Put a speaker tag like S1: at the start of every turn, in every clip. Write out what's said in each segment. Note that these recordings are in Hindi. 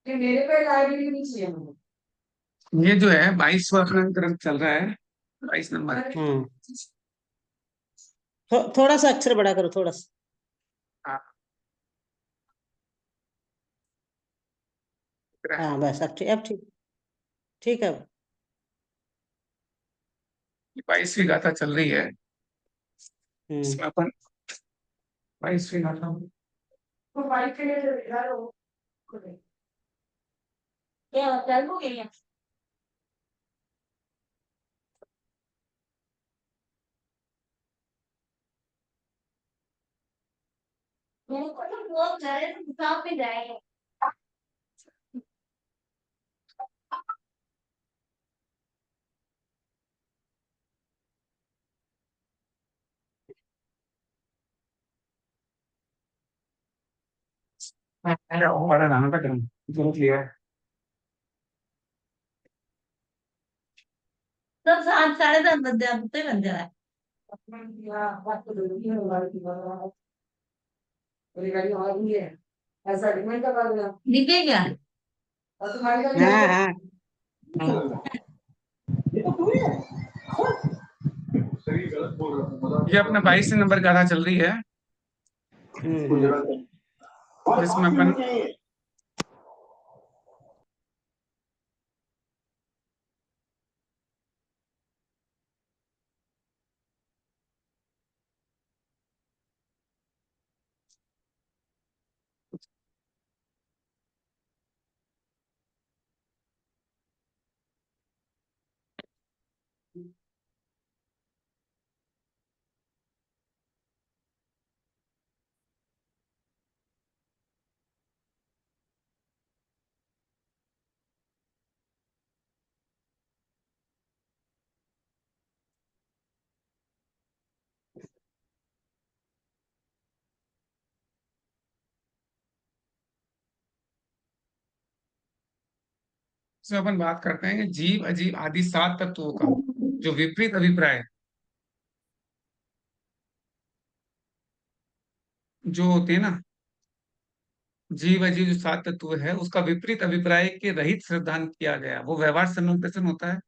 S1: ये मेरे पे लाइब्रेरी नहीं चाहिए मुझे। ये जो है 22वां ग्रंथ चल रहा है, 22 नंबर।
S2: हाँ, थोड़ा सा अक्षर बड़ा करो, थोड़ा सा।
S1: हाँ,
S2: हाँ बस, अब ठीक, ठीक है।
S1: 22वीं गाथा चल रही है।
S2: हम्म।
S1: इसमें अपन 22वीं गाथा तो बाइक के लिए यार क्या चालू हो गई है। मेरे को तो बहुत जा रहे हैं, दुकान पे जाएंगे। अरे वो वाला गाना था ड्रम जरूर लिया है। सब 7 साढ़े 7 बज जाए, तो बन जा रहा है। ऐसा डिमांड का दिखे क्या और तुम्हारी गाड़ी
S2: हाँ
S1: है।
S2: हाँ।
S1: ये अपना 22 नंबर गाथा चल रही है,
S2: हम्म।
S1: जिसमें अपन इसमें अपन बात करते हैं कि जीव अजीव आदि 7 तत्वों का जो विपरीत अभिप्राय जो होते हैं ना, जीव अजीव जो 7 तत्व है उसका विपरीत अभिप्राय के रहित श्रद्धान किया गया, वो व्यवहार सम्यक दर्शन होता है।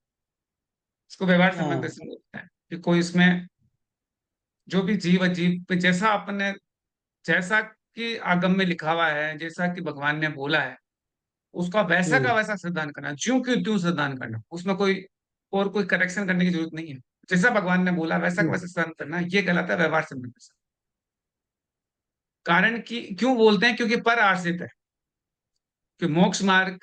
S1: इसको व्यवहार सम्यक
S2: हाँ।
S1: दर्शन बोलते हैं कि कोई इसमें जो भी जीव अजीव पे जैसा अपने जैसा कि आगम में लिखा हुआ है, जैसा कि भगवान ने बोला है, उसका वैसा का
S2: हम्म।
S1: वैसा श्रद्धान करना, ज्यों की त्यों श्रद्धान करना, उसमें कोई और कोई करेक्शन करने की जरूरत नहीं है। जैसा भगवान ने बोला वैसा का
S2: हम्म।
S1: वैसा श्रद्धान करना, ये कहलाता है व्यवहार सम्यक दर्शन। कारण कि क्यों बोलते हैं, क्योंकि पर आश्रित है कि मोक्ष मार्ग,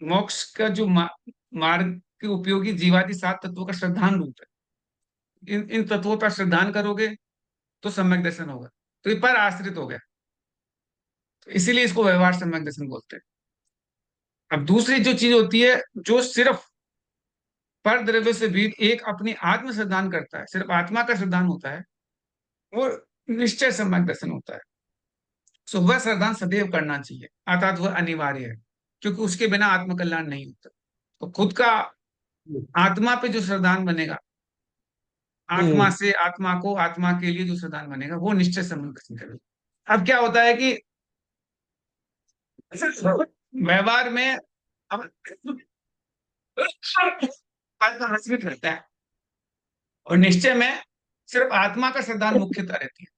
S1: मोक्ष का जो मार्ग के उपयोगी जीवादि 7 तत्वों का श्रद्धान रूप है। इन इन तत्वों पर श्रद्धान करोगे तो सम्यक दर्शन होगा। तो ये पर आश्रित हो गया, तो इसीलिए इसको व्यवहार सम्यक दर्शन बोलते हैं। अब दूसरी जो चीज होती है, जो सिर्फ पर द्रव्य से भी एक अपनी आत्म श्रद्धान करता है, सिर्फ आत्मा का श्रद्धान होता है, वो निश्चय सम्यक दर्शन होता है। सो वह श्रद्धान सदैव करना चाहिए, अर्थात वह अनिवार्य है, क्योंकि उसके बिना आत्मकल्याण नहीं होता। तो खुद का आत्मा पे जो श्रद्धान बनेगा, आत्मा
S2: हम्म।
S1: से आत्मा को, आत्मा के लिए जो श्रद्धान बनेगा, वो निश्चय सम्यक दर्शन करेगा। अब क्या होता है कि व्यवहार में अब आत्मा आश्रित रहता है, और निश्चय में सिर्फ आत्मा का श्रद्धान मुख्यतः रहती है।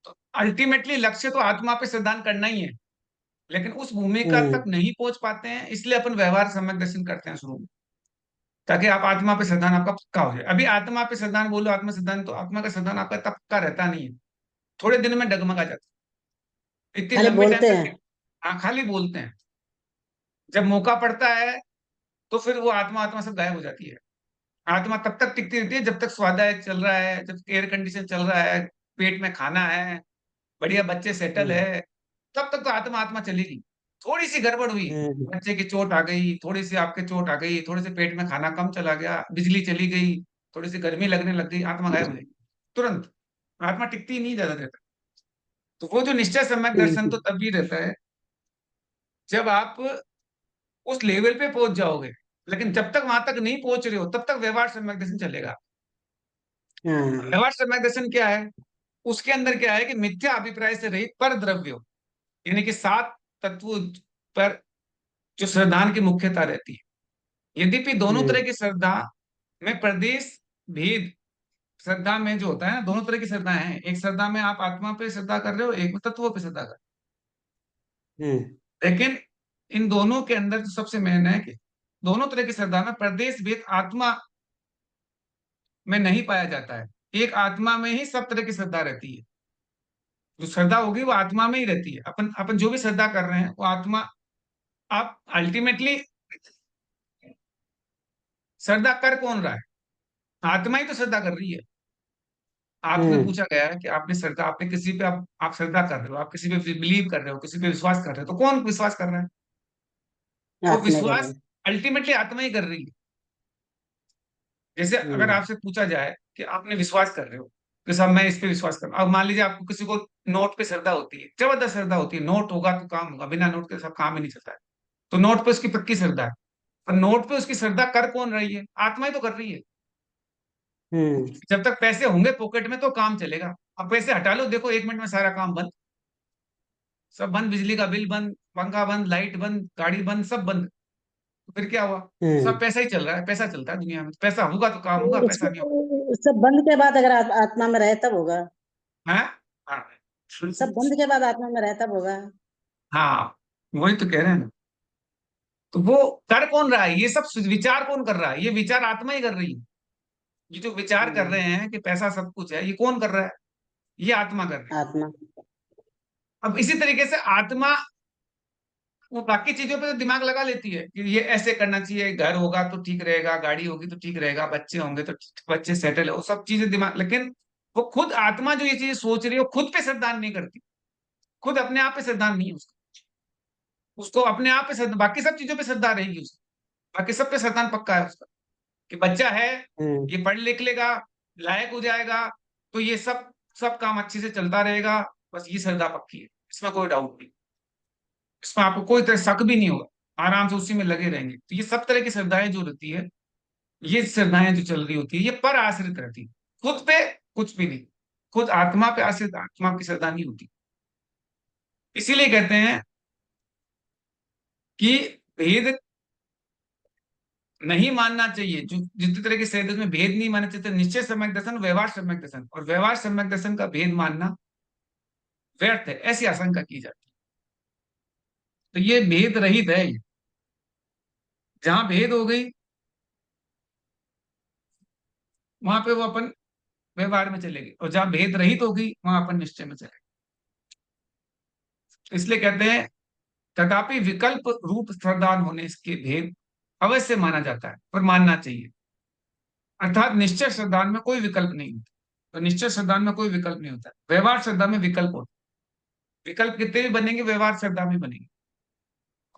S1: तो अल्टीमेटली लक्ष्य तो आत्मा पे श्रद्धान करना ही है, लेकिन उस भूमिका तक
S2: हम्म।
S1: नहीं पहुंच पाते हैं, इसलिए अपन व्यवहार सम्यक दर्शन करते हैं शुरू में, ताकि आप आत्मा पे श्रद्धान आपका पक्का हो जाए। अभी आत्मा पे श्रद्धान बोलो, आत्मा श्रद्धान, तो आत्मा का श्रद्धान आपका तब पक्का रहता नहीं है, थोड़े दिन में डगमगा जाता है, इतनी
S2: खाली
S1: लंबी टाइम
S2: बोलते
S1: तक
S2: हैं।
S1: नहीं। हाँ, खाली बोलते हैं। जब मौका पड़ता है तो फिर वो आत्मा आत्मा सब गायब हो जाती है। आत्मा तब तक टिकती रहती है जब तक स्वाध्याय चल रहा है, जब एयर कंडीशन चल रहा है, पेट में खाना है, बढ़िया बच्चे सेटल
S2: हम्म।
S1: है, तब तक तो आत्मा आत्मा चलेगी। थोड़ी सी गड़बड़ हुई,
S2: हम्म।
S1: बच्चे की चोट आ गई, थोड़ी सी आपके चोट आ गई, थोड़े से पेट में खाना कम चला गया, बिजली चली गई, थोड़ी सी गर्मी लगने लग गई, आत्मा गायब हो गई तुरंत। आत्मा टिकती ही नहीं ज्यादा देर तक। तो वो जो निश्चय सम्यक दर्शन तो
S2: हम्म।
S1: तब भी रहता है जब आप उस लेवल पे पहुंच जाओगे, लेकिन जब तक वहां तक नहीं पहुंच रहे हो तब तक व्यवहार सम्यक दर्शन चलेगा।
S2: हाँ।
S1: व्यवहार सम्यक दर्शन क्या है? उसके अंदर क्या है कि मिथ्या अभिप्राय से रहित पर द्रव्य, यानी कि 7 तत्वों पर जो श्रद्धान की मुख्यता रहती है। यद्यपि दोनों तरह की श्रद्धा में प्रदेश भेद, श्रद्धा में जो होता है ना, दोनों तरह की श्रद्धाएं हैं। एक श्रद्धा में आप आत्मा पे श्रद्धा कर रहे हो, एक में तत्वों पे श्रद्धा कर
S2: हम्म
S1: रहे हो। लेकिन इन दोनों के अंदर जो सबसे मेन है कि दोनों तरह की श्रद्धा में प्रदेश भेद आत्मा में नहीं पाया जाता है। एक आत्मा में ही सब तरह की श्रद्धा रहती है। जो श्रद्धा होगी वो आत्मा में ही रहती है। अपन अपन जो भी श्रद्धा कर रहे हैं वो आत्मा, आप अल्टीमेटली श्रद्धा कर कौन रहा है? आत्मा ही तो श्रद्धा कर रही है। आपसे
S2: हम्म
S1: पूछा गया है कि आपने श्रद्धा, आपने किसी पे, आप श्रद्धा कर रहे हो, आप किसी पे बिलीव कर रहे हो, किसी पे विश्वास कर रहे हो, तो कौन विश्वास कर रहा है? वो
S2: आत्मा कर रहे
S1: विश्वास
S2: हैं।
S1: अल्टीमेटली आत्मा ही कर रही है। जैसे अगर
S2: हम्म
S1: आपसे पूछा जाए कि आपने विश्वास कर रहे हो कि साहब मैं इस पे विश्वास कर रहा हूं, अब मान लीजिए आपको किसी को नोट पे श्रद्धा होती है, जबरदस्त श्रद्धा होती है, नोट होगा तो काम होगा, बिना नोट के सब काम ही नहीं चलता है, तो नोट पे उसकी पक्की श्रद्धा है। पर नोट पे उसकी श्रद्धा कर कौन रही है? आत्मा ही तो कर रही है।
S2: हम्म
S1: जब तक पैसे होंगे पॉकेट में तो काम चलेगा। अब पैसे हटा लो, देखो 1 मिनट में सारा काम बंद, सब बंद, बिजली का बिल बंद, पंखा बंद, लाइट बंद, गाड़ी बंद, सब बंद। तो फिर क्या हुआ? सब
S2: हम्म
S1: पैसा ही चल रहा है, पैसा चलता है दुनिया में, पैसा होगा तो काम होगा, पैसा नहीं होगा।
S2: इसको सब बंद के बाद अगर आत्मा में रहे तब होगा।
S1: हाँ हाँ,
S2: सब बंद के बाद आत्मा में रहे तब होगा।
S1: हाँ, वही तो कह रहे हैं ना। तो वो कर कौन रहा है? ये सब विचार कौन कर रहा है? ये विचार आत्मा ही कर रही है। ये जो विचार कर
S2: हम्म
S1: रहे हैं कि पैसा सब कुछ है, ये कौन कर रहा है? ये आत्मा कर रही है।
S2: आत्मा।
S1: अब इसी तरीके से आत्मा वो बाकी चीजों पे तो दिमाग लगा लेती है कि ये ऐसे करना चाहिए, घर होगा तो ठीक रहेगा, गाड़ी होगी तो ठीक रहेगा, बच्चे होंगे तो बच्चे सेटल है, वो सब चीजें दिमाग, लेकिन वो खुद आत्मा जो ये चीजें सोच रही है वो खुद पे श्रद्धान नहीं करती। खुद अपने आप पे श्रद्धान नहीं है उसका। उसको अपने आप पे श्रद्धा, बाकी सब चीजों पे श्रद्धा रहेगी उसकी। बाकी सब पे श्रद्धान पक्का है उसका, कि बच्चा है,
S2: हम्म
S1: ये पढ़ लिख लेगा, लायक हो जाएगा, तो ये सब सब काम अच्छे से चलता रहेगा। बस ये श्रद्धा पक्की है, इसमें कोई डाउट नहीं। इसमें आपको कोई तरह शक भी नहीं होगा, आराम से उसी में लगे रहेंगे। तो ये सब तरह की श्रद्धाएं जो रहती है, ये श्रद्धाएं जो चल रही होती है, ये पर आश्रित रहती है, खुद पे कुछ भी नहीं। खुद आत्मा पे आश्रित, आत्मा की श्रद्धा नहीं होती। इसीलिए कहते हैं कि भेद नहीं मानना चाहिए। जो जितने तरह के श्रद्धा में भेद नहीं मानना चाहिए, निश्चय सम्यक दर्शन, व्यवहार सम्यक दर्शन, और व्यवहार सम्यक दर्शन का भेद मानना व्यर्थ है, ऐसी आशंका की जाती है। तो ये भेद रहित है ये। जहां भेद हो गई वहां पे वो अपन व्यवहार में चलेगी, और जहां भेद रहित होगी वहां अपन निश्चय में चलेंगे। इसलिए कहते हैं तथापि विकल्प रूप श्रद्धान होने इसके भेद अवश्य माना जाता है, पर मानना चाहिए। अर्थात निश्चय श्रद्धान में कोई विकल्प नहीं होता। तो निश्चय श्रद्धान में कोई विकल्प नहीं होता, व्यवहार श्रद्धा में विकल्प होता है। विकल्प कितने भी बनेंगे, व्यवहार श्रद्धा में बनेंगे।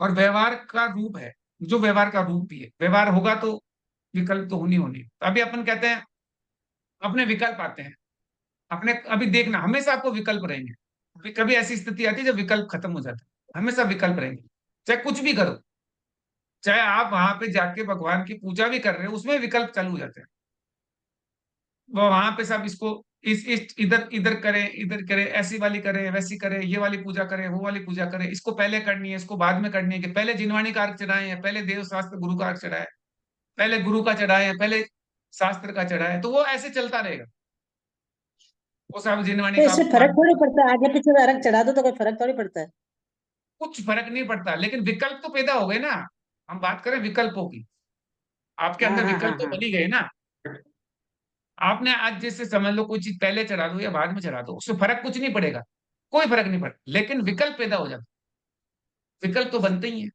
S1: और व्यवहार का रूप है, जो व्यवहार का रूप भी है, व्यवहार होगा तो विकल्प तो होनी होनी। तो अभी अपन कहते हैं अपने विकल्प आते हैं, अपने अभी देखना हमेशा आपको विकल्प रहेंगे। अभी कभी ऐसी स्थिति आती है जब विकल्प खत्म हो जाता है, हमेशा विकल्प रहेंगे। चाहे कुछ भी करो, चाहे आप वहां पे जाके भगवान की पूजा भी कर रहे हो, उसमें विकल्प चालू हो जाते हैं। वो वहां पे सब इसको इस इधर इधर करें, इधर करें, ऐसी वाली करें, वैसी करें, ये वाली पूजा करें, वो वाली पूजा करें, इसको पहले करनी है, इसको बाद में करनी है, कि पहले जिनवाणी का अर्घ चढ़ाए हैं, पहले देव शास्त्र गुरु का अर्घ चढ़ाए, पहले गुरु का चढ़ाए हैं, पहले शास्त्र का चढ़ाए, तो वो ऐसे चलता रहेगा। वो सब जिनवाणी
S2: तो
S1: का
S2: इससे फर्क थोड़ी पड़ता है, आगे पीछे नरक चढ़ा दो तो कोई फर्क थोड़ी पड़ता है।
S1: कुछ फर्क नहीं पड़ता, लेकिन विकल्प तो पैदा हो गए ना। हम बात करें विकल्पों की, आपके
S2: हाँ
S1: अंदर
S2: हाँ हाँ
S1: विकल्प तो
S2: हाँ।
S1: बन ही गए ना। आपने आज जैसे समझ लो कोई चीज पहले चढ़ा दो या बाद में चढ़ा दो, उससे फर्क कुछ नहीं पड़ेगा, कोई फर्क नहीं पड़ता, लेकिन विकल्प पैदा हो जाता। विकल्प तो बनते ही है।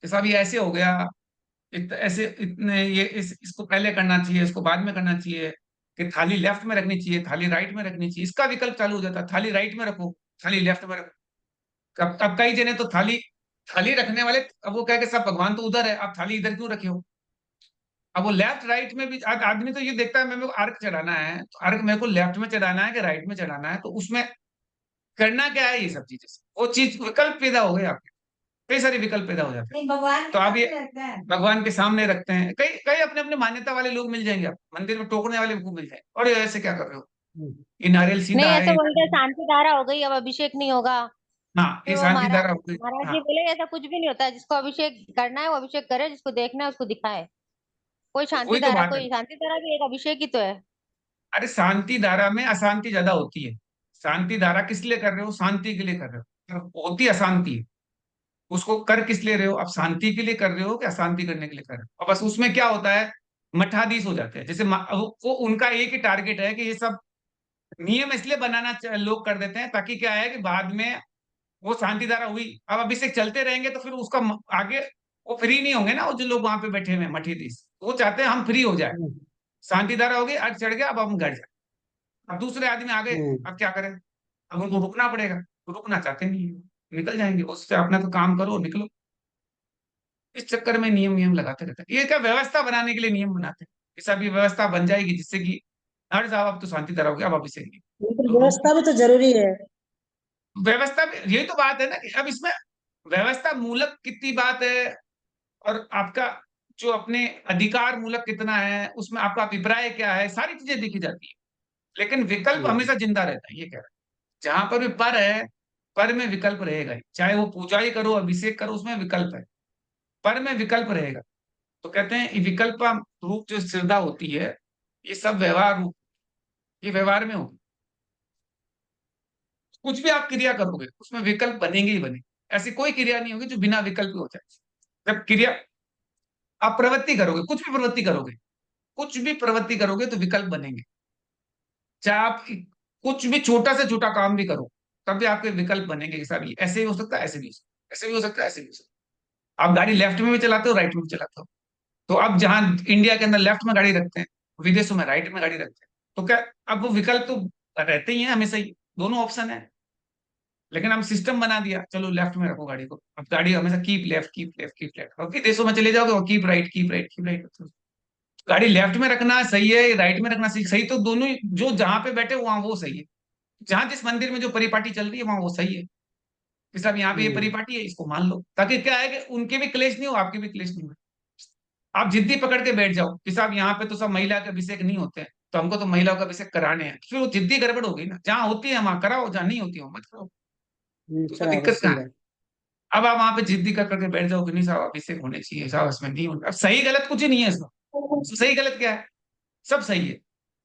S1: जैसा अभी ऐसे हो गया, ऐसे इतने ये इसको पहले करना चाहिए, इसको बाद में करना चाहिए, कि थाली लेफ्ट में रखनी चाहिए, थाली राइट में रखनी चाहिए, इसका विकल्प चालू हो जाता है, थाली राइट में रखो, थाली लेफ्ट में रखो। अब कई जने तो थाली थाली रखने वाले, अब वो कह के सब भगवान तो उधर है, आप थाली इधर क्यों रखे हो? अब वो लेफ्ट राइट में भी आदमी तो ये देखता है मेरे को अर्घ चढ़ाना है, तो अर्घ मेरे को लेफ्ट में चढ़ाना है कि राइट में चढ़ाना है, तो उसमें करना क्या है, ये सब चीजें, वो चीज विकल्प पैदा हो गए आपके। कई सारे विकल्प पैदा हो जाते हैं।
S2: नहीं, भगवान
S1: तो
S2: के
S1: आप ये
S2: सामने रखता है।
S1: भगवान के सामने रखते हैं, कई कई अपने अपने मान्यता वाले लोग मिल जाएंगे, आप मंदिर में टोकने वाले को मिल जाएंगे, और ये ऐसे क्या कर रहे हो, ये नारियल सीधा
S3: नहीं,
S1: है,
S3: ऐसा
S1: ये
S3: बोलते हैं
S1: नारियल,
S3: शांति धारा हो गई, अब अभिषेक नहीं होगा।
S1: हाँ
S3: फिर
S1: ये
S3: वो
S1: शांति
S3: महाराज
S1: धारा हो गई।
S3: महाराज
S1: हाँ
S3: जी बोले ऐसा कुछ भी नहीं होता है, जिसको अभिषेक करना है वो अभिषेक करे, जिसको देखना है उसको दिखाए। कोई
S1: तो
S3: शांति
S1: वही तो
S3: धारा,
S1: बात है।
S3: कोई शांति धारा भी एक अभिषेक ही तो है।
S1: अरे शांति धारा में अशांति ज्यादा होती है। शांति धारा किस लिए कर रहे हो? शांति के लिए कर रहे हो, और होती अशांति है। उसको कर किस लिए रहे हो? आप शांति के लिए कर रहे हो कि अशांति करने के लिए कर रहे हो? और बस उसमें क्या होता है, मठाधीश हो जाते हैं। जैसे वो उनका एक ही टारगेट है कि ये सब नियम इसलिए बनाना लोग कर देते हैं, ताकि क्या है कि बाद में वो शांति धारा हुई, अब अभी से चलते रहेंगे तो फिर उसका आगे वो फ्री नहीं होंगे ना, वो जो लोग वहां पे बैठे हुए हैं मठाधीश, वो चाहते हैं हम फ्री हो जाए।
S2: हम्म,
S1: शांति धारा हो गई, आज चढ़ गया, अब हम घर जाए। अब दूसरे आदमी आ गए,
S2: हम्म,
S1: अब क्या करें? अब उनको रुकना पड़ेगा, तो रुकना चाहते नहीं है, निकल जाएंगे उससे। अपना तो काम करो, निकलो। इस चक्कर में नियम नियम लगाते रहते हैं। ये क्या व्यवस्था बनाने के लिए नियम बनाते हैं? ऐसा भी व्यवस्था बन जाएगी जिससे कि हर साहब अब तो शांति तरह हो गया, अब आप इसे नहीं,
S2: लेकिन
S1: तो
S2: व्यवस्था भी तो जरूरी है।
S1: व्यवस्था भी, यही तो बात है ना कि अब इसमें व्यवस्था मूलक कितनी बात है, और आपका जो अपने अधिकार मूलक कितना है, उसमें आपका अभिप्राय क्या है, सारी चीजें देखी जाती है। लेकिन विकल्प
S2: हम्म,
S1: हमेशा जिंदा रहता है, ये कह रहा है। जहां पर भी पर है, पर में विकल्प रहेगा ही। चाहे वो पूजा ही करो, अभिषेक करो, उसमें विकल्प है, पर में विकल्प रहेगा। तो कहते हैं ये विकल्प रूप जो श्रद्धा होती है, ये सब व्यवहार रूप, ये व्यवहार में होगी। कुछ भी आप क्रिया करोगे उसमें विकल्प बनेंगे ही बनेंगे। ऐसी कोई क्रिया नहीं होगी जो बिना विकल्प के हो जाए। जब क्रिया, आप प्रवृत्ति करोगे, कुछ भी प्रवृत्ति करोगे, कुछ भी प्रवृत्ति करोगे तो विकल्प बनेंगे। चाहे आप कुछ भी छोटा से छोटा काम भी करो, तब भी आपके विकल्प बनेंगे कि साहब ये ऐसे ही हो सकता है, ऐसे भी हो सकता है, ऐसे भी हो सकता है, ऐसे भी हो सकता है। आप गाड़ी लेफ्ट में भी चलाते हो, राइट में भी चलाते हो। तो अब जहां इंडिया के अंदर लेफ्ट में गाड़ी रखते हैं, विदेशों में राइट में गाड़ी रखते हैं, तो क्या, अब वो विकल्प तो रहते ही हैं हमेशा ही, दोनों ऑप्शन है। लेकिन हम सिस्टम बना दिया, चलो लेफ्ट में रखो गाड़ी को, अब गाड़ी हमेशा keep left, keep left, keep left. और देशों में चले जाओगे, keep right, keep right, keep right. गाड़ी लेफ्ट में रखना सही है, राइट में रखना सही, सही तो दोनों ही, जो जहां पे बैठे वहां वो सही है। जहां जिस मंदिर में जो परिपाटी चल रही है वहां वो सही है, कि साहब यहाँ पे ये
S2: हम्म,
S1: परिपाटी है, इसको मान लो, ताकि क्या है कि उनके भी क्लेश नहीं हो, आपके भी क्लेश नहीं हो। आप जिद्दी पकड़ के बैठ जाओ कि साहब यहाँ पे तो सब महिला के अभिषेक नहीं होते हैं, तो हमको तो महिलाओं का अभिषेक कराने हैं, फिर वो जिद्दी गड़बड़ हो गई ना। जहाँ होती है वहां कराओ, जहाँ नहीं होती है वहां मत कराओ। तो उसमें
S2: बराबर
S1: दिक्कत
S2: सही
S1: कहाँ है?
S2: बात।
S1: अब आप वहां पे जिद्दी कर करके बैठ जाओ कि नहीं साहब अभिषेक होने चाहिए, साहब इसमें नहीं होना। अब सही गलत कुछ ही नहीं है इसमें, सही गलत क्या है? सब सही है।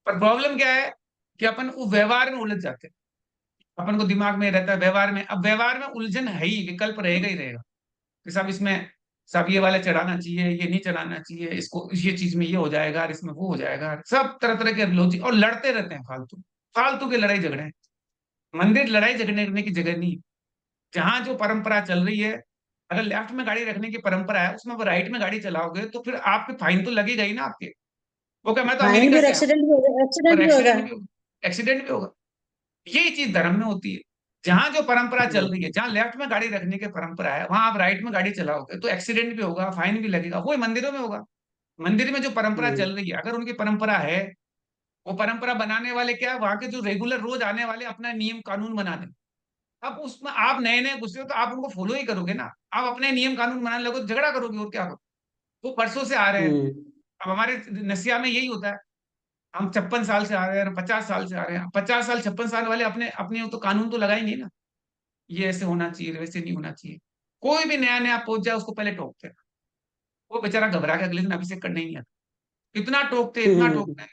S1: पर प्रॉब्लम क्या है कि अपन वो व्यवहार में उलझ जाते हैं। अपन को दिमाग में रहता है व्यवहार में, अब व्यवहार में उलझन है ही, विकल्प रहेगा ही रहेगा कि साहब इसमें, साहब ये वाला चढ़ाना चाहिए, ये नहीं चढ़ाना चाहिए, इसको ये चीज में ये हो जाएगा और इसमें वो हो जाएगा, सब तरह तरह के लॉजिक, और लड़ते रहते हैं फालतू, फालतू के लड़ाई झगड़े हैं। मंदिर लड़ाई झगड़ने करने की जगह नहीं है। जहां जो परंपरा चल रही है, अगर लेफ्ट में गाड़ी रखने की परंपरा है, उसमें वो राइट में गाड़ी चलाओगे तो फिर आपके फाइन तो लगेगा ही ना आपके। वो क्या, मैं तो
S2: फाइन भी
S1: अमेरिका
S2: और
S1: से आया हूँ,
S2: एक्सीडेंट भी होगा,
S1: और
S2: एक्सीडेंट भी होगा।
S1: एक्सीडेंट भी होगा, एक्सीडेंट भी होगा। यही चीज धर्म में होती है। जहां जो परंपरा चल रही है, जहां लेफ्ट में गाड़ी रखने की परंपरा है, वहां आप राइट में गाड़ी चलाओगे तो एक्सीडेंट भी होगा, फाइन भी लगेगा। वही मंदिरों में होगा। मंदिर में जो परंपरा
S2: हम्म,
S1: चल रही है, अगर उनकी परंपरा है, वो परंपरा बनाने वाले क्या है, वहां के जो रेगुलर रोज आने वाले अपना नियम कानून बना दें। अब उसमें आप नए नए घुसे हो तो आप उनको फॉलो ही करोगे ना। आप अपने नियम कानून बनाने लगो तो झगड़ा करोगे, और क्या करोगे? वो परसों से आ रहे हैं।
S2: हम्म,
S1: अब हमारे नसिया में यही होता है। हम 56 साल से आ रहे हैं, 50 साल से आ रहे हैं। 50 साल 56 साल वाले अपने अपने तो कानून तो लगाएंगे ना, ये ऐसे होना चाहिए, वैसे नहीं होना चाहिए। कोई भी नया नया पहुंच जाए उसको पहले टोकते हैं। वो बेचारा घबरा के अगले दिन अभिषेक करने ही नहीं आता। इतना टोकते, इतना
S2: हम्म।
S1: टोकते हैं।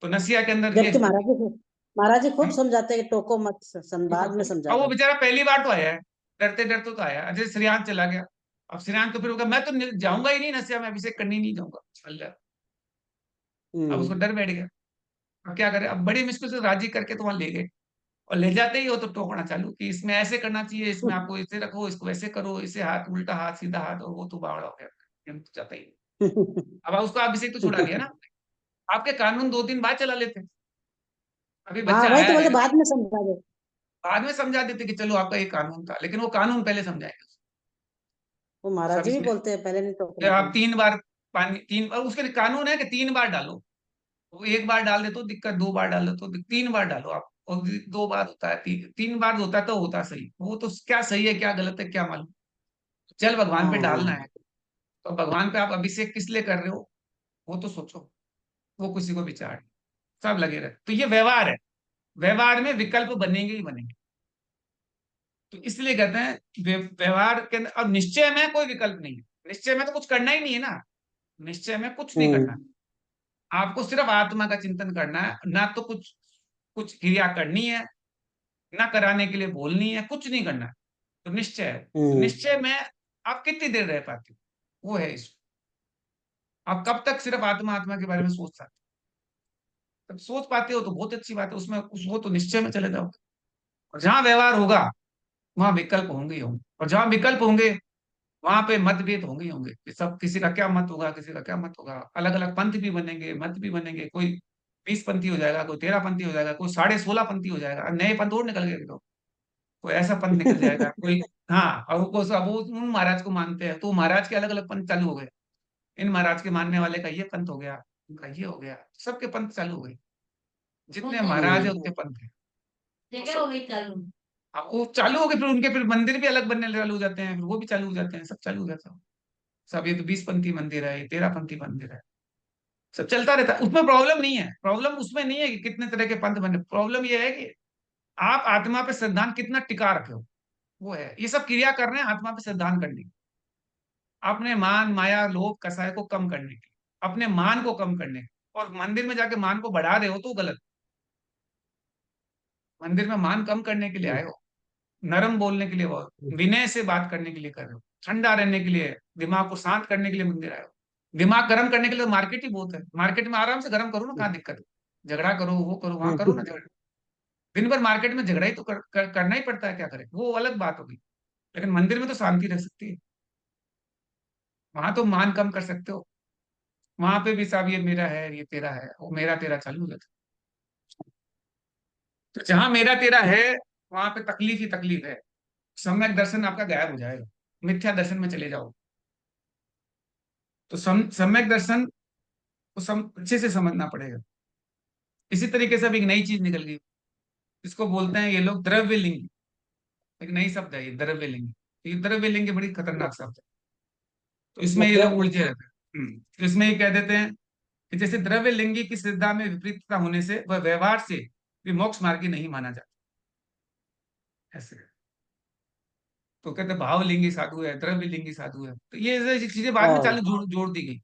S1: तो नसिया के अंदर ये
S2: जबकि
S1: स्थिति
S2: महाराज जी खुद
S1: है।
S2: समझाते हैं कि टोको मत, बाद में
S1: अब वो
S2: समझाना।
S1: बेचारा पहली बार तो आया है, डरते डरते तो आया। अजय श्रेयांश चला गया। अब श्रेयांश तो फिर होगा, मैं तो जाऊंगा ही नहीं नसिया में, अभिषेक करने ही नहीं जाऊंगा, चल जा। अब उसको
S2: हम्म।
S1: डर बैठ गया। अब क्या करे, अब बड़ी मुश्किल से राजी करके तो वहां ले गए। और ले जाते ही वो तो टोकना चालू कि इसमें ऐसे करना चाहिए, इसमें आपको ऐसे रखो, इसको वैसे करो, इसे हाथ उल्टा हाथ सीधा हाथ, और वो तो बावड़ा हो गया, हम तो जाता ही नहीं। अब उसको अभिषेक तो छुड़ा लिया ना। आपके कानून 2 दिन बाद चला लेते। अभी
S2: हाँ,
S1: बच्चा
S2: वही
S1: आया
S2: तो
S1: है,
S2: बोलते, बाद में समझा दे।
S1: बाद में समझा देते कि चलो आपका ये कानून था, लेकिन वो कानून पहले समझाएंगे।
S2: वो महाराज
S1: सब
S2: जी भी
S1: इसमें,
S2: बोलते हैं पहले नहीं
S1: फिर
S2: टोकना
S1: आप
S2: चाहिए।
S1: 3 बार पानी, तीन, और उसके कानून है कि 3 बार डालो। वो एक बार डाल दे तो दिक्कत, 2 बार डाल दो तो 3 बार डालो आप। और 2 बार होता है, 3 बार होता है तो होता सही। वो तो क्या सही है क्या गलत है क्या मालूम। चल भगवान पे डालना
S2: हाँ।
S1: है, तो भगवान पे आप अभिषेक किस लिए कर रहे हो, वो तो सोचो। वो किसी को विचार नहीं। सब लगे रहे, तो ये व्यवहार है। व्यवहार में विकल्प बनेंगे ही बनेंगे। तो इसलिए कहते हैं व्यवहार के अंदर, अब निश्चय में कोई विकल्प नहीं है। निश्चय में तो कुछ करना ही नहीं है ना, निश्चय में कुछ नहीं करना। आपको सिर्फ आत्मा का चिंतन करना है, ना तो कुछ कुछ क्रिया करनी है, ना कराने के लिए बोलनी है, कुछ नहीं करना है। तो निश्चय है, तो निश्चय में आप कितनी देर रह पाते हो, वो है इस। आप कब तक सिर्फ आत्मा आत्मा के बारे में सोच सकते हो? तब सोच पाते हो तो बहुत अच्छी बात है, उसमें वो तो निश्चय में चले जाओ। और जहां व्यवहार होगा वहां विकल्प होंगे ही होंगे, और जहां विकल्प होंगे वहां पे मतभेद होंगे ही होंगे कि सब, किसी का क्या मत होगा, किसी का क्या मत होगा। अलग अलग पंथ भी बनेंगे, मत भी बनेंगे। कोई 20 पंथी हो जाएगा, कोई 13 पंथी हो जाएगा, कोई 16.5 पंथी हो जाएगा, नए पंथ और निकल गए तो कोई ऐसा पंथ निकल जाएगा कोई। हाँ, और वो सब वो उन महाराज को मानते हैं तो महाराज के अलग अलग पंथ चालू हो गए। इन महाराज के मानने वाले का ये पंथ हो गया, उनका ये हो गया, सबके पंथ चालू हो गए। जितने महाराज है उतने पंथ है।
S3: जगह हो गई चालू।
S1: अब वो चालू हो गए, फिर उनके फिर मंदिर भी अलग बनने चालू हो जाते हैं, फिर वो भी चालू हो जाते हैं, सब चालू हो जाता है। सब ये तो 20 पंथी मंदिर है, ये 13 पंथी मंदिर है, सब चलता रहता है। उसमें प्रॉब्लम नहीं है, प्रॉब्लम उसमें नहीं है कि कितने तरह के पंथ बने। प्रॉब्लम ये है कि आप आत्मा पे श्रद्धान कितना टिका रखे हो, वो है। ये सब क्रिया कर रहे हैं आत्मा पे श्रद्धान करने की, अपने मान माया लोभ कसाय को कम करने की, अपने मान को कम करने की। और मंदिर में जाके मान को बढ़ा रहे हो तो गलत। मंदिर में मान कम करने के लिए आए हो, नरम बोलने के लिए, वो विनय से बात करने के लिए कर रहे हो, ठंडा रहने के लिए, दिमाग को शांत करने के लिए मंदिर आए हो। दिमाग गर्म करने के लिए तो मार्केट ही बहुत है, मार्केट में आराम से गर्म करो ना, कहाँ दिक्कत है? झगड़ा करो, वो करो, वहां करो ना झगड़ा। दिन भर मार्केट में झगड़ा ही तो करना ही पड़ता है, क्या करें, वो अलग बात होगी। लेकिन मंदिर में तो शांति रह सकती है, वहां तो मान कम कर सकते हो। वहां पे भी साहब ये मेरा है, ये तेरा है, वो मेरा तेरा चालू हो जाता है। तो जहां मेरा तेरा है वहां पे तकलीफ ही तकलीफ है। सम्यक दर्शन आपका गायब हो जाएगा, मिथ्या दर्शन में चले जाओ। तो सम्यक दर्शन को अच्छे से समझना पड़ेगा। इसी तरीके से अब एक नई चीज निकल गई, इसको बोलते हैं ये लोग द्रव्य लिंग। एक नई शब्द है ये द्रव्य लिंग। ये द्रव्य लिंग बड़ी खतरनाक शब्द है। तो इसमें ये लोग
S2: मतलब
S1: उलझे रहते हैं। तो इसमें ये कह देते हैं कि जैसे द्रव्य लिंगी की श्रद्धा में विपरीतता होने से वह व्यवहार से भी मोक्ष मार्गी नहीं माना जाता, ऐसे। तो कहते हैं भावलिंगी साधु है, द्रव्य लिंगी साधु है, तो ये ऐसी चीजें बाद में चालू जोड़ जोड़ दी गई।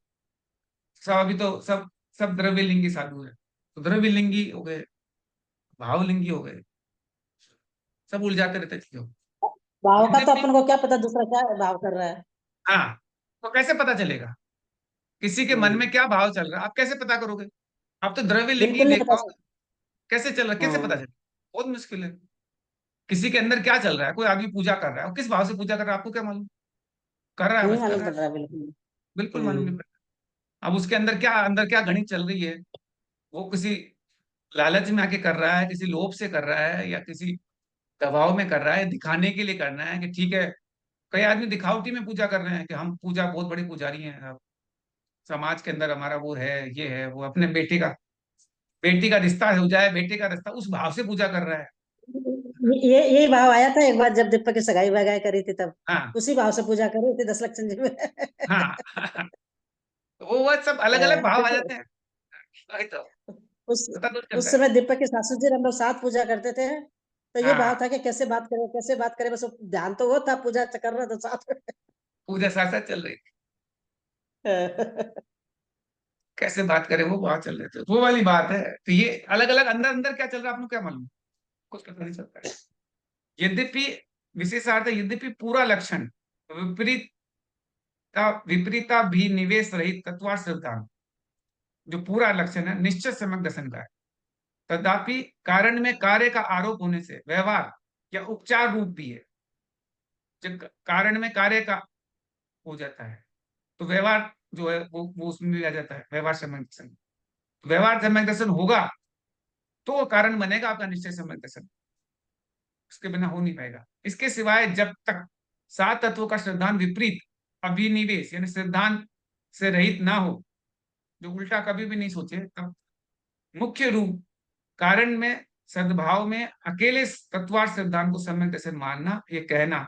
S1: सब अभी तो सब द्रव्य लिंगी साधु है, तो द्रव्य लिंगी हो गए, भावलिंगी हो गए, सब उलझाते रहते चीजों को।
S2: भाव का तो
S1: यद्यपि
S2: अपन को क्या पता दूसरा क्या भाव कर रहा है।
S1: हाँ, तो कैसे पता चलेगा किसी के मन में
S2: हम्म,
S1: क्या भाव चल रहा है? आप कैसे पता करोगे? आप तो द्रव्य लिंगी
S2: बिल्कुल नहीं
S1: देख
S2: पता
S1: पाओगे।
S2: चल।
S1: कैसे चल रहा है, कैसे पता
S2: हम्म,
S1: चलेगा? बहुत मुश्किल है। किसी के अंदर क्या चल रहा है, कोई आदमी पूजा कर रहा है, और किस भाव से पूजा कर रहा है आपको क्या मालूम? कर रहा है,
S2: नहीं
S1: बस कर
S2: मालूम
S1: रहा
S2: पड़
S1: है,
S2: रहा है बिल्कुल।
S1: बिल्कुल मालूम नहीं
S2: हम्म,
S1: पड़ता। अब उसके अंदर क्या गणित चल रही है, वो किसी लालच में आके कर रहा है, किसी लोभ से कर रहा है, या किसी दबाव में कर रहा है, दिखाने के लिए करना है कि ठीक है। कई आदमी दिखावटी में पूजा कर रहे हैं कि हम पूजा बहुत बड़े पुजारी हैं, अब समाज के अंदर हमारा वो है, ये है, वो अपने बेटी का रिश्ता हो जाए, बेटे का रिश्ता, उस भाव से पूजा कर रहा है।
S2: ये यही भाव आया था एक बार जब दीपक की सगाई वगाई करी थी तब।
S1: हाँ,
S2: उसी भाव से पूजा कर रही थी 10 लक्ष्मण जी में।
S1: हाँ। तो वो सब अलग अलग भाव आ जाते हैं, वही तो
S2: उस
S1: पता तो
S2: उस
S1: चलता है।
S2: समय दीपक के सासू जी और हम लोग साथ पूजा करते थे। तो ये भाव
S1: हाँ,
S2: था कि कैसे बात करें कैसे बात करें, बस वो ध्यान तो वो था, पूजा कर रहा था साथ
S1: पूजा साथ साथ चल रही थी,
S2: में।
S1: कैसे बात करें वो बात चल रही थी, वो वाली बात है। तो ये अलग अलग अंदर अंदर क्या चल रहा है आपको क्या मालूम? कुछ पता नहीं चलता है। यद्यपि विशेषार्थ, यद्यपि पूरा लक्षण विपरीता भी निवेश रहित तत्वा सिद्धांत, जो पूरा लक्षण है निश्चित सम्यक दर्शन का है। तथापि कारण में कार्य का आरोप होने से व्यवहार या उपचार रूप भी है। जब कारण में कार्य का हो जाता है तो व्यवहार जो है वो उसमें भी आ जाता है, व्यवहार सम्यक दर्शन। व्यवहार सम्यक दर्शन होगा तो वो कारण बनेगा आपका निश्चय सम्यक दर्शन, उसके बिना हो नहीं पाएगा। इसके सिवाय जब तक सात तत्वों का श्रद्धांत विपरीत अभिनिवेश यानी श्रद्धांत से रहित ना हो, जो उल्टा कभी भी नहीं सोचे, तब मुख्य रूप कारण में सद्भाव में अकेले तत्वार्थ सिद्धांत को सम्यक दर्शन मानना, ये कहना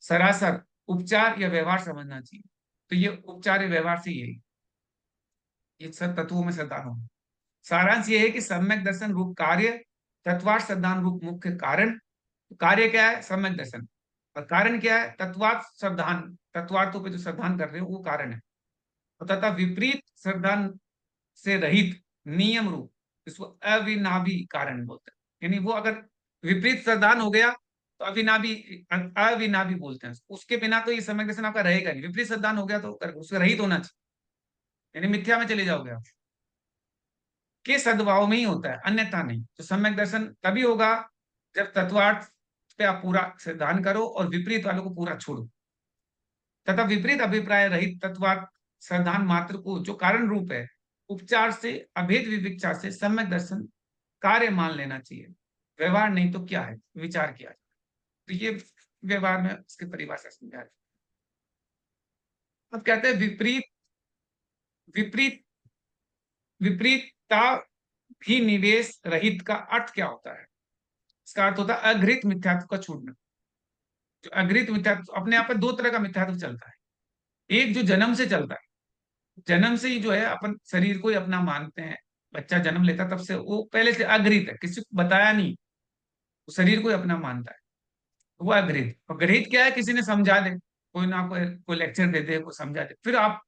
S1: सरासर उपचार या व्यवहार समझना चाहिए। तो ये उपचार या व्यवहार से यही, ये सब तत्वों में श्रद्धा हो। सारांश ये है कि सम्यक दर्शन रूप कार्य, तत्वार्थ श्रद्धान रूप मुख्य कारण। कार्य क्या है? सम्यक दर्शन। और कारण क्या है? तत्वार्थ श्रद्धान, तत्वार्थों पे जो श्रद्धान कर रहे हो वो कारण है। और तथा विपरीत श्रद्धान से रहित नियम रूप, इसको अविनाभी कारण बोलते हैं। यानी वो अगर विपरीत श्रद्धान हो गया तो अविनाभी, अविनाभी बोलते हैं उसके बिना तो ये सम्यक दर्शन आपका रहेगा नहीं। विपरीत श्रद्धान हो गया तो उसका रहित होना चाहिए, यानी मिथ्या में चले जाओगे आप। के सद्भाव में ही होता है, अन्यथा नहीं। तो सम्यक दर्शन तभी होगा जब तत्वार्थ पे आप पूरा सिद्धांत करो और विपरीत वालों को पूरा छोड़ो। तथा विपरीत अभिप्राय रहित तत्वार्थ सिद्धांत मात्र को जो कारण रूप है, उपचार से, अभेद विविचार से सम्यक दर्शन कार्य मान लेना चाहिए। व्यवहार नहीं तो क्या है, विचार किया जाए। तो ये व्यवहार में इसकी परिभाषा समझा। अब कहते हैं विपरीत, विपरीत, विपरीतता भी निवेश रहित का अर्थ क्या होता है? इसका अर्थ होता है अघृत मिथ्यात्व का छूटना। जो अघृत मिथ्यात्व, अपने आप में दो तरह का मिथ्यात्व चलता है। एक जो जन्म से चलता है, जन्म से ही जो है अपन शरीर को ही अपना मानते हैं। बच्चा जन्म लेता तब से वो पहले से अघृत है, किसी को बताया नहीं, वो शरीर को ही अपना मानता है, वो अघृत। और गृहित क्या है? किसी ने समझा दे, कोई ना कोई लेक्चर दे दे, कोई समझा दे, फिर आप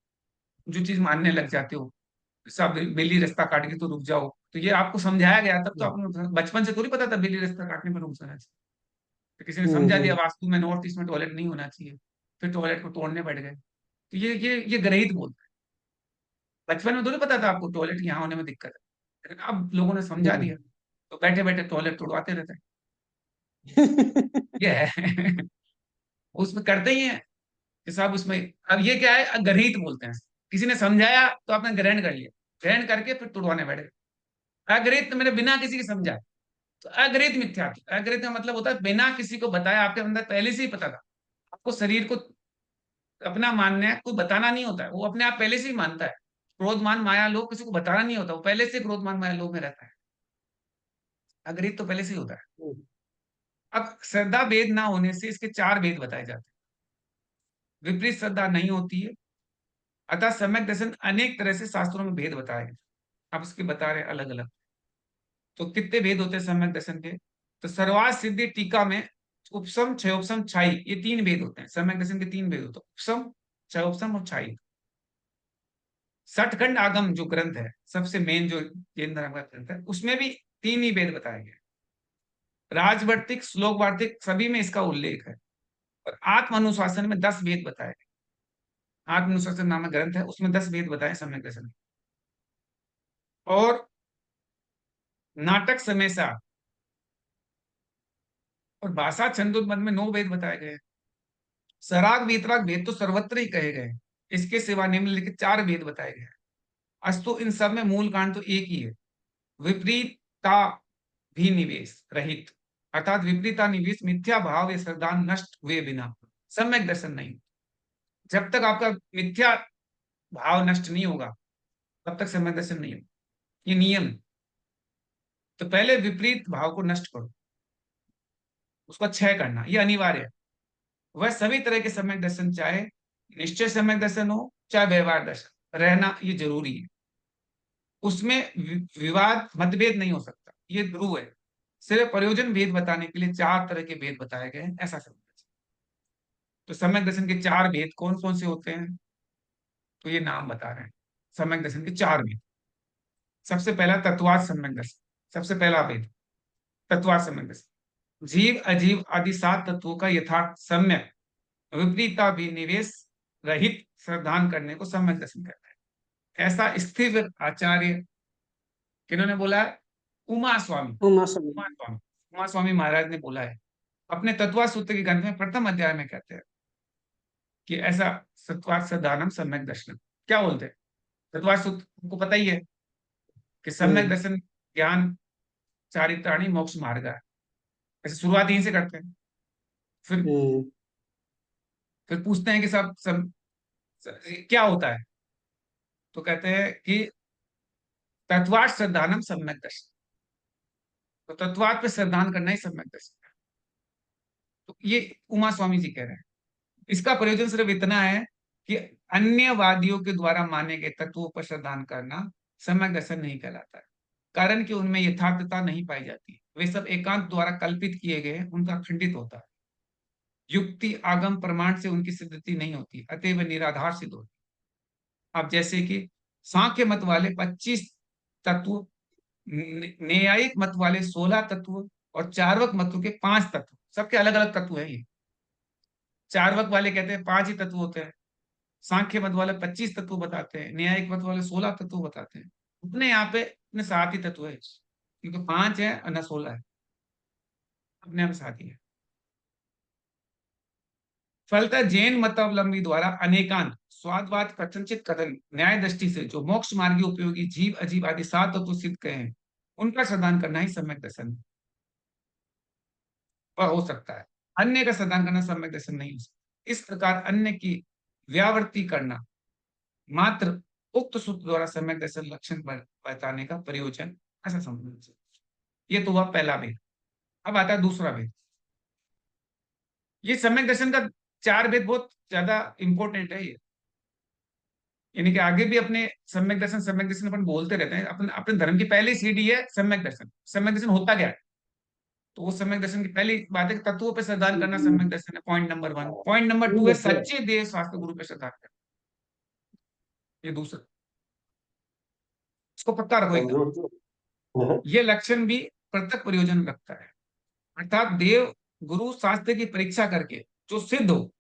S1: जो चीज मानने लग जाते हो। सब बिल्ली रास्ता काट के तो रुक जाओ, तो ये आपको समझाया गया, तब तो आपको बचपन से थोड़ी पता था बिल्ली रास्ता काटने पर रुक जाना चाहिए। तो किसी ने समझा दिया वास्तु में नॉर्थ ईस्ट में टॉयलेट नहीं होना चाहिए, फिर टॉयलेट को तोड़ने बैठ गए। तो ये ग्रहित बोलते हैं। बचपन में तो नहीं पता था आपको टॉयलेट यहाँ होने में दिक्कत है, लेकिन अब लोगों ने समझा दिया, तो बैठे बैठे टॉयलेट तोड़वाते रहते हैं। ये है। उसमें करते ही है कि साहब उसमें। अब ये क्या है? ग्रहित बोलते हैं। किसी ने समझाया तो आपने ग्रहण कर लिया, ग्रहण करके फिर तुड़वाने बैठे। अग्रहित तो मेरे बिना किसी की समझा। तो अग्रहित मिथ्यात्व, अग्रहित का मतलब होता है बिना किसी को बताया, आपके अंदर पहले से ही पता था। आपको शरीर को अपना मानना है, कोई बताना नहीं होता है, वो अपने आप पहले से ही मानता है। क्रोध मान माया लोभ किसी को बताना नहीं होता, वो पहले से क्रोध मान माया लोभ में रहता है। अग्रहित तो पहले से ही होता है। अब श्रद्धा भेद ना होने से इसके चार भेद बताए जाते हैं। विपरीत श्रद्धा नहीं होती है, अतः सम्यक दर्शन अनेक तरह से शास्त्रों में भेद बताए गए। आप इसके बता रहे हैं अलग अलग। तो कितने भेद होते हैं सम्यक दर्शन के? तो सर्वार्थ सिद्धि टीका में उपसम, क्षयोपसम, छाई, ये तीन भेद होते हैं। सम्यक दर्शन के तीन भेद होते हैं, उपसम, क्षयोपसम और छाई। सठखंड आगम जो ग्रंथ है, सबसे मेन जो जैन धर्म का ग्रंथ है, उसमें भी तीन ही भेद बताए गए। राजवर्तिक, श्लोक वार्तिक सभी में इसका उल्लेख है। और आत्म अनुशासन में 10 भेद बताए गए। आत्म अनुशासन नामक ग्रंथ है, उसमें 10 भेद बताए सम्यक दर्शन। और नाटक समेसा और भाषा छंदोबद्ध में 9 भेद बताए गए। सराग वीतराग भेद तो सर्वत्र ही कहे गए। इसके सिवा निम्नलिखित 4 भेद बताए गए। अस्तु इन सब में मूल कारण तो एक ही है, विपरीतता भी निवेश रहित, अर्थात विपरीता निवेश मिथ्या भाव या श्रद्धा नष्ट हुए बिना सम्यक दर्शन नहीं। जब तक आपका मिथ्या भाव नष्ट नहीं होगा तब तक सम्यक दर्शन नहीं होगा, ये नियम। तो पहले विपरीत भाव को नष्ट करो, उसका क्षय करना ये अनिवार्य है। वह सभी तरह के सम्यक दर्शन, चाहे निश्चय सम्यक दर्शन हो चाहे व्यवहार दर्शन, रहना ये जरूरी है। उसमें विवाद मतभेद नहीं हो सकता, ये ध्रुव है। सिर्फ प्रयोजन भेद बताने के लिए 4 तरह के भेद बताए गए हैं, ऐसा समझना। तो सम्यक दर्शन के 4 भेद कौन कौन से होते हैं? तो ये नाम बता रहे हैं सम्यक दर्शन के 4 भेद। सबसे पहला तत्वार्थ सम्यक दर्शन, सबसे पहला भेद तत्वार्थ सम्यक दर्शन। जीव अजीव आदि 7 तत्वों का यथार्थ सम्यक विपरीता भी निवेश रहित श्रद्धान करने को सम्यक दर्शन कहते हैं। ऐसा स्थिर आचार्य किन्होंने बोला है? उमा स्वामी,
S2: उमा स्वामी।
S1: उमा स्वामी, उमा स्वामी महाराज ने बोला है अपने तत्वार्थ सूत्र के ग्रंथ में प्रथम अध्याय में। कहते हैं कि ऐसा तत्वार्थ सदानम सम्यक दर्शन। क्या बोलते हैं? तत्वार्थ सूत्र को पता ही है कि सम्यक दर्शन ज्ञान चारित्राणी मोक्ष मार्ग है। ऐसे शुरुआत यहीं से करते हैं। फिर फिर पूछते हैं कि क्या होता है? तो कहते हैं कि तत्वार्थ श्रद्धानम सम्यक दर्शन। तो तत्वार्थ पे श्रद्धान करना ही सम्यक दर्शन है। तो ये उमा स्वामी जी कह रहे हैं। इसका प्रयोजन सिर्फ इतना है कि अन्य वादियों के द्वारा माने गए तत्वों पर श्रद्धान करना सम्यक दर्शन नहीं कहलाता है। कारण कि उनमें यथार्थता नहीं पाई जाती, वे सब एकांत द्वारा कल्पित किए गए हैं, उनका खंडित होता है। युक्ति आगम प्रमाण से उनकी सिद्धति नहीं होती, अतएव निराधार सिद्ध होती। अब जैसे कि सांख्य मत वाले 25 तत्व, न्यायिक मत वाले 16 तत्व, और चार्वक मत के 5 तत्व, सबके अलग अलग तत्व है ये। चार्वक वाले कहते हैं 5 ही तत्व होते हैं, सांख्य मत वाले 25 तत्व बताते हैं, न्यायिक मत वाले 16 तत्व बताते हैं। अपने यहाँ पे अपने 7 ही तत्व है, क्योंकि 5 है और न 16 है, अपने आप 7 ही है। फलतः जैन मतावलंबी द्वारा अनेकांत स्वादवाद कथनचित कथन न्याय दृष्टि से जो मोक्ष मार्गी उपयोगी जीव अजीव आदि 7 तत्व सिद्ध कहे हैं, उनका श्रद्धान करना ही सम्यक दर्शन वह हो सकता है। अन्य का श्रद्धान करना सम्यक दर्शन नहीं हो सकता। इस प्रकार अन्य की व्यावृत्ति करना मात्र उक्त सूत्र द्वारा सम्यक दर्शन लक्षण बताने का प्रयोजन, ऐसा समझना चाहिए। ये तो हुआ पहला भेद। अब आता है दूसरा भेद। ये सम्यक दर्शन का 4 भेद बहुत ज्यादा इंपॉर्टेंट है ये, यानी कि आगे भी अपने सम्यक दर्शन अपन बोलते रहते हैं। अपने अपने धर्म की पहली सीढ़ी है सम्यक दर्शन। सम्यक दर्शन होता क्या है? तो वो सम्यक दर्शन की पहली बात है कि तत्वों पे श्रद्धा करना सम्यक दर्शन है, पॉइंट नंबर 1। पॉइंट नंबर 2 है सच्चे देव शास्त्र गुरु पे श्रद्धा करना, ये दूसरा, इसको पक्का रखो एकदम। ये लक्षण भी प्रत्यक्ष प्रयोजन रखता है, अर्थात देव गुरु शास्त्र की परीक्षा करके जो सिद्ध हो,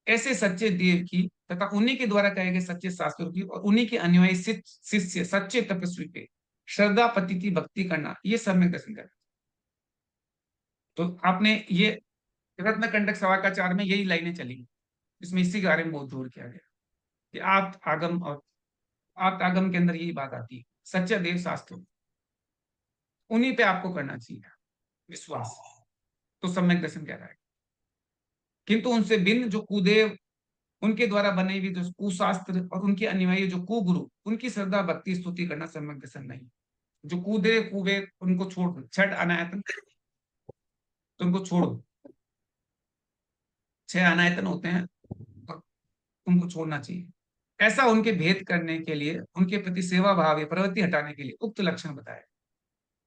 S1: ऐसे सच्चे देव की तथा उन्हीं के द्वारा कहे गए सच्चे शास्त्रों की और उन्हीं के अनुयायी शिष्य सच्चे तपस्वी पे श्रद्धा पति की भक्ति करना, ये सम्यक दर्शन करना। तो आपने ये रत्न कंटक सवाकाचार में यही लाइनें चली, इसमें इसी के बारे में बहुत जोर किया गया कि आप आगम, और आप आगम के अंदर यही बात आती है, सच्चा देव शास्त्र उन्हीं पे आपको करना चाहिए विश्वास, तो सम्यक दर्शन कह रहा है। किंतु उनसे भिन्न जो कुदेव, उनके द्वारा बने हुए जो कुशास्त्र और उनके अनुयायी जो कुगुरु, उनकी श्रद्धा भक्ति स्तुति करना सम्यक दर्शन नहीं। जो कुदेव कुबेर उनको छोड़ दो, छठ अनायतन तो उनको छोड़ो, 6 अनायतन होते हैं और उनको छोड़ना चाहिए। ऐसा उनके भेद करने के लिए, उनके प्रति सेवा भाव या प्रवृत्ति हटाने के लिए उक्त लक्षण बताए।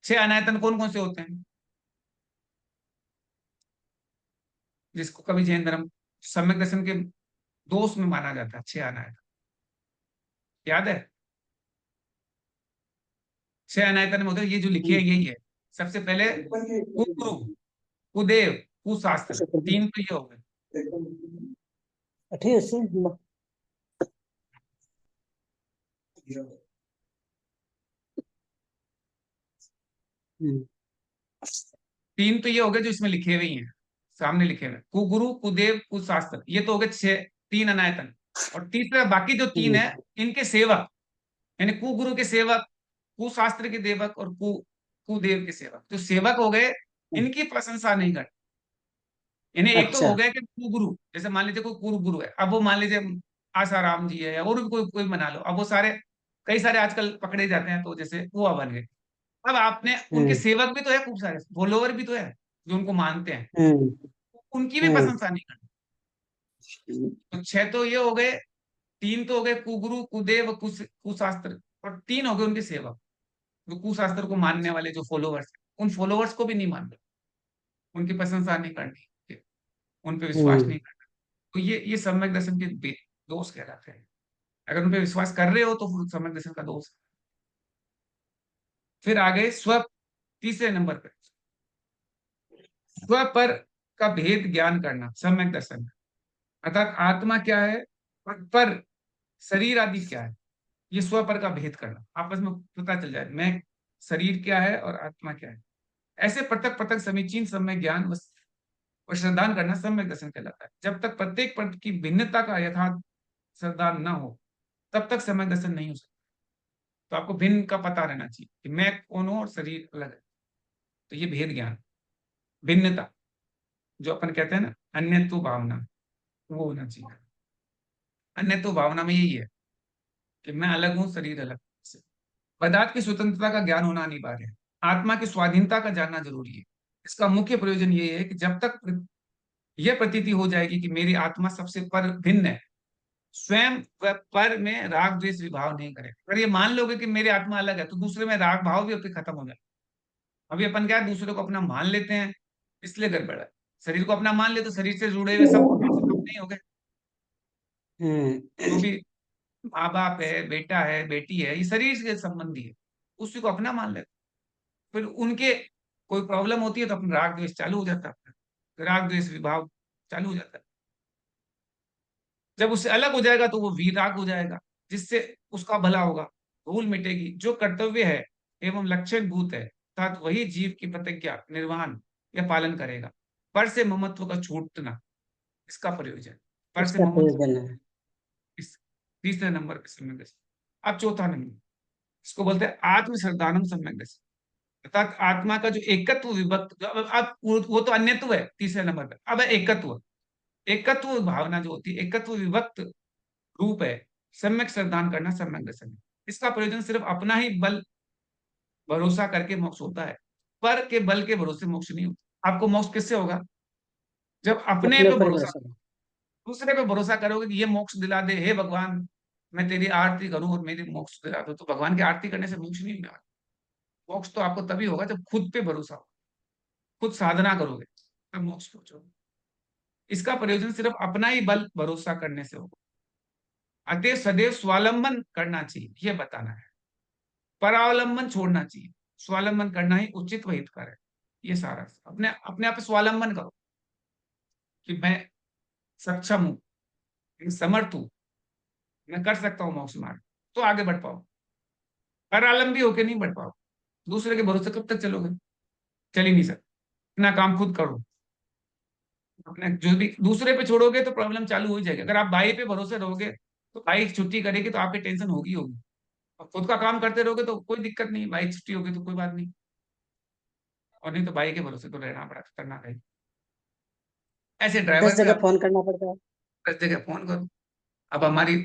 S1: 6 अनायतन कौन कौन से होते हैं, जिसको कभी जैन धर्म सम्यक दर्शन के दोष में माना जाता है? 6 अनायतन याद है? 6 अनायतन में होते हैं, ये जो लिखे हैं यही है। सबसे पहले कुगुरु, कुदेव, कुशास्त्र, 3 तो ये हो गए।
S2: ठीक है।
S1: 3 तो ये हो गए जो इसमें लिखे हुए ही हैं, सामने लिखे हुए, कुगुरु, कुदेव, कुशास्त्र, ये तो हो गए 6, 3 अनायतन। और तीसरा बाकी जो 3 है, इनके सेवक, यानी कुगुरु के सेवक, कुशास्त्र के देवक और कुदेव के सेवक, जो सेवक हो गए, इनकी प्रशंसा नहीं कर। यानी एक तो
S2: अच्छा।
S1: हो गया कि कुगुरु, जैसे मान लीजिए कोई कुरु गुरु है, अब वो मान लीजिए आसाराम जी है या और भी कोई कोई बना लो, अब वो सारे कई सारे आजकल पकड़े जाते हैं, तो जैसे वो बन गए। अब आपने उनके सेवक भी तो है, खूब सारे फॉलोअर भी तो है जो उनको मानते हैं, उनकी भी प्रशंसा नहीं करनी। तो 6 तो ये हो गए, 3 तो हो गए कुगुरु, कुदेव, कुशास्त्र, और 3 हो गए उनके सेवक, जो कुशास्त्र को मानने वाले जो फॉलोअर्स, उन फॉलोअर्स को भी नहीं मानना, उनकी प्रशंसा नहीं करनी, उन पे विश्वास नहीं करना। तो ये सम्यक दर्शन के दोष कहलाते हैं। अगर उन पे विश्वास कर रहे हो तो सम्यक दर्शन का दोष। फिर आ गए स्व, तीसरे नंबर पर स्व पर का भेद ज्ञान करना सम्यक दर्शन, अर्थात आत्मा क्या है और पर शरीर आदि क्या है, ये स्व पर का भेद करना, आपस में पता चल जाए मैं शरीर क्या है और आत्मा क्या है। ऐसे पृथक पृथक समीचीन सम्यक ज्ञान और श्रद्धान करना सम्यक दर्शन कहलाता है। जब तक प्रत्येक पद की भिन्नता का यथार्थ श्रद्धान न हो, तब तक सम्यक दर्शन नहीं हो सकता। तो आपको भिन्न का पता रहना चाहिए कि मैं कौन हूं और शरीर अलग है। तो ये भेद ज्ञान, भिन्नता, जो अपन कहते हैं ना अन्यत्व भावना, वो होना चाहिए। अन्यत्व भावना में यही है कि मैं अलग हूं, शरीर अलग। पदार्थ की स्वतंत्रता का ज्ञान होना अनिवार्य है। आत्मा की स्वाधीनता का जानना जरूरी है। इसका मुख्य प्रयोजन ये है कि जब तक यह प्रतीति हो जाएगी कि मेरी आत्मा सबसे पर भिन्न है, स्वयं व पर में राग द्वेष विभाव नहीं करे। अगर ये मान लोगे कि मेरी आत्मा अलग है, तो दूसरे में राग भाव भी आपके खत्म हो जाए। अभी अपन क्या है, दूसरे को अपना मान लेते हैं, इसलिए गड़बड़ है। शरीर को अपना मान ले तो शरीर से जुड़े हुए सब अपने ही हो गए। जो भी माँ बाप है, बेटा है, बेटी है, ये शरीर के संबंधी है, उसी को अपना मान लेते। फिर उनके कोई प्रॉब्लम होती है तो अपना राग द्वेष चालू हो जाता है, राग द्वेष विभाव चालू हो जाता है। जब उससे अलग हो जाएगा तो वो वीराग हो जाएगा, जिससे उसका भला होगा, भूल मिटेगी। जो कर्तव्य है एवं लक्षण भूत है, अर्थात वही जीव की प्रतिज्ञा निर्वहन या पालन करेगा। पर से ममत्व का छूटना, इसका प्रयोजन। पर से
S2: इसका
S1: ममत्व,
S2: प्रयोजन है।
S1: इस तीसरे नंबर पे सम्यक दर्शन। अब चौथा नंबर, इसको बोलते हैं आत्म श्रद्धानम सम्यक दर्शन। अर्थात आत्मा का जो एकत्व विभक्त, अब वो तो अन्यत्व है तीसरे नंबर पे, अब है एकत्व। एकत्व भावना जो होती है, एकत्व विभक्त रूप है, सम्यक श्रद्धान करना सम्यक दर्शन है। इसका प्रयोजन सिर्फ अपना ही बल भरोसा करके मोक्ष होता है, पर के बल के भरोसे मोक्ष नहीं होता। आपको मोक्ष किससे होगा? जब अपने
S2: अपने
S1: पे
S2: ऊपर
S1: भरोसा,
S2: भरोसा करो।
S1: दूसरे पे भरोसा करोगे कि ये मोक्ष दिला दे, हे भगवान मैं तेरी आरती करूं और मेरी मोक्ष दिला दो, तो भगवान की आरती करने से मोक्ष नहीं मिलेगा। मोक्ष तो आपको तभी होगा जब खुद पे भरोसा हो, खुद साधना करोगे तब मोक्ष पहुंचोगे। इसका प्रयोजन सिर्फ अपना ही बल भरोसा करने से होगा। अतः सदैव स्वावलंबन करना चाहिए, यह बताना है। परावलंबन छोड़ना चाहिए, स्वावलंबन करना ही उचित व हितकर है। ये सारा अपने अपने आप स्वावलंबन करो कि मैं सक्षम हूं, समर्थ हूं, मैं कर सकता हूं मोक्ष मार्ग, तो आगे बढ़ पाओ। परावलंबी होके नहीं बढ़ पाओ, दूसरे के भरोसे कब तक चलोगे? चल ही नहीं सकते। अपना काम खुद करो। अपने जो भी दूसरे पे छोड़ोगे तो प्रॉब्लम चालू हो ही जाएगी। अगर आप भाई पे भरोसे रहोगे तो भाई छुट्टी करेगी तो आपकी टेंशन होगी होगी। और खुद का काम करते रहोगे तो कोई दिक्कत नहीं, भाई छुट्टी होगी तो कोई बात नहीं। और नहीं तो भाई के भरोसे तो रहना पड़ा, करना है। ऐसे ड्राइवर
S2: 10
S1: भी
S2: जगह
S1: आप
S2: फोन करना पड़ता है।
S1: 10 जगह फोन करो। अब हमारी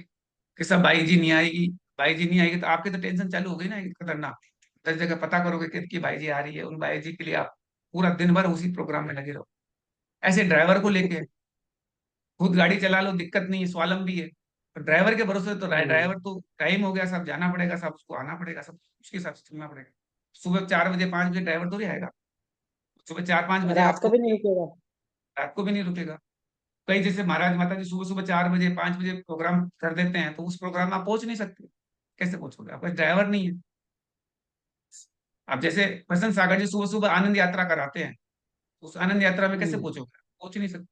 S1: किसा भाई जी नहीं आएगी, भाई जी नहीं आएगी, तो आपकी तो टेंशन चालू हो गई ना, खतरनाक। 10 जगह पता करोगे कि भाई जी आ रही है, उन भाई जी के लिए आप पूरा दिन भर उसी प्रोग्राम में लगे रहो। ऐसे ड्राइवर को लेके खुद गाड़ी चला लो, दिक्कत नहीं है, स्वावलंबी है। तो ड्राइवर के भरोसे तो
S2: हम्म।
S1: ड्राइवर तो टाइम हो गया, सब जाना पड़ेगा, सब उसको आना पड़ेगा, सब उसके हिसाब से चलना पड़ेगा। सुबह 4 बजे 5 बजे ड्राइवर तो नहीं आएगा, सुबह 4-5 बजे
S2: रात को
S1: आपको
S2: भी नहीं रुकेगा।
S1: रात को भी नहीं रुकेगा। कई जैसे महाराज माता जी सुबह सुबह 4 बजे 5 बजे प्रोग्राम कर देते हैं, तो उस प्रोग्राम में आप पहुंच नहीं सकते। कैसे पहुंचोगे? आपका ड्राइवर नहीं है। अब जैसे प्रसन्न सागर जी सुबह सुबह आनंद यात्रा कराते हैं, तो उस आनंद यात्रा में कैसे
S2: हम्म।
S1: पहुंचोगे? पहुंच नहीं सकते।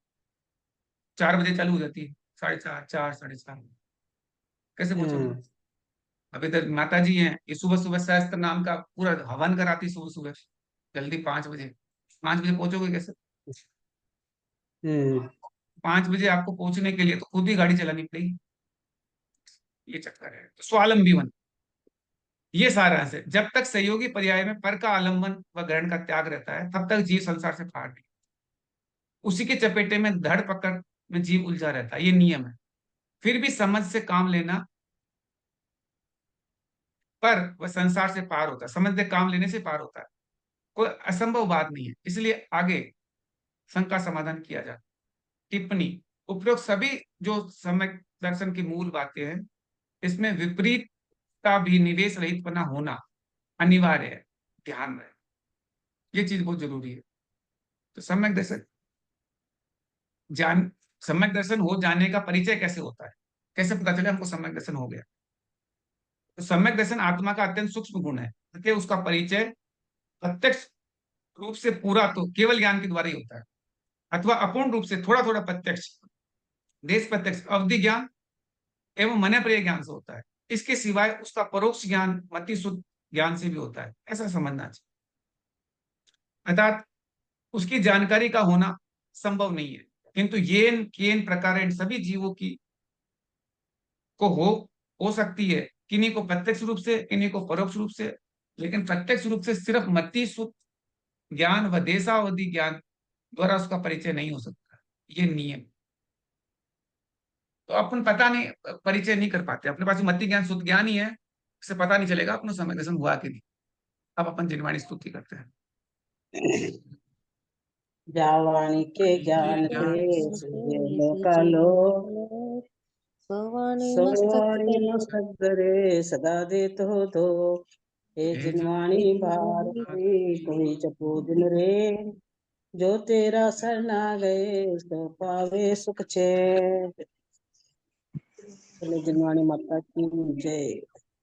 S1: 4 बजे चालू हो जाती है, 4:30 4 4:30, कैसे पहुंचोगे?
S2: हम्म।
S1: अब इधर माता जी हैं, ये सुबह सुबह सहस्त्र नाम का पूरा हवन कराती सुबह सुबह, जल्दी 5 बजे। 5 बजे पहुंचोगे कैसे?
S2: हम्म।
S1: 5 बजे आपको पहुंचने के लिए तो खुद ही गाड़ी चलानी पड़ेगी। ये चक्कर है, तो स्वावलंबी बन। ये सारा है। जब तक सहयोगी पर्याय में पर का आलंबन व ग्रहण का त्याग रहता है, तब तक जीव संसार से पार नहीं। उसी के चपेटे में धड़ पकड़ में जीव उलझा रहता है, ये नियम है। फिर भी समझ से काम लेना पर वह संसार से पार होता है, समझ से काम लेने से पार होता है। कोई असंभव बात नहीं है, इसलिए आगे शंका समाधान किया जाता। टिप्पणी, उपरोक्त सभी जो सम्यक दर्शन की मूल बातें हैं, इसमें विपरीत का भी निवेश रहित बना होना अनिवार्य है, ध्यान रहे। ये चीज बहुत जरूरी है। तो सम्यक दर्शन जान सम्यक दर्शन हो जाने का परिचय कैसे होता है? कैसे पता चले हमको सम्यक दर्शन हो गया? तो सम्यक दर्शन आत्मा का अत्यंत सूक्ष्म गुण है, क्योंकि उसका परिचय प्रत्यक्ष रूप से पूरा तो केवल ज्ञान के द्वारा ही होता है, अथवा अपूर्ण रूप से थोड़ा थोड़ा प्रत्यक्ष, देश प्रत्यक्ष अवधि ज्ञान एवं मन प्रिय ज्ञान से होता है। इसके सिवाय उसका परोक्ष ज्ञान मति शुद्ध ज्ञान से भी होता है, ऐसा समझना चाहिए। अर्थात उसकी जानकारी का होना संभव नहीं है, किंतु येन केन प्रकार इन सभी जीवों की को हो सकती है, किन्हीं को प्रत्यक्ष रूप से, किन्हीं को परोक्ष रूप से। लेकिन प्रत्यक्ष रूप से सिर्फ मति शुद्ध ज्ञान व देशावधि ज्ञान द्वारा उसका परिचय नहीं हो सकता, ये नियम। तो अपन पता नहीं, परिचय नहीं कर पाते, अपने पास मति ज्ञान शुद्ध ज्ञान ही है, इससे पता नहीं चलेगा अपना समय दर्शन हुआ कि नहीं। अब अपन जिनवाणी स्तुति करते हैं।
S2: जावाणी के ज्ञान
S1: ज्ञान
S2: के
S1: से
S2: सूर्य लोकालो
S3: सोवाणी
S2: सोवाणी
S3: मस्तक
S2: मस्तक धरे सदा देत हो तो, हे जिनवाणी भार कोई जपो दिन रे, जो तेरा शरणा गए सो पावे सुख चैन। जिनवाणी माता की जय।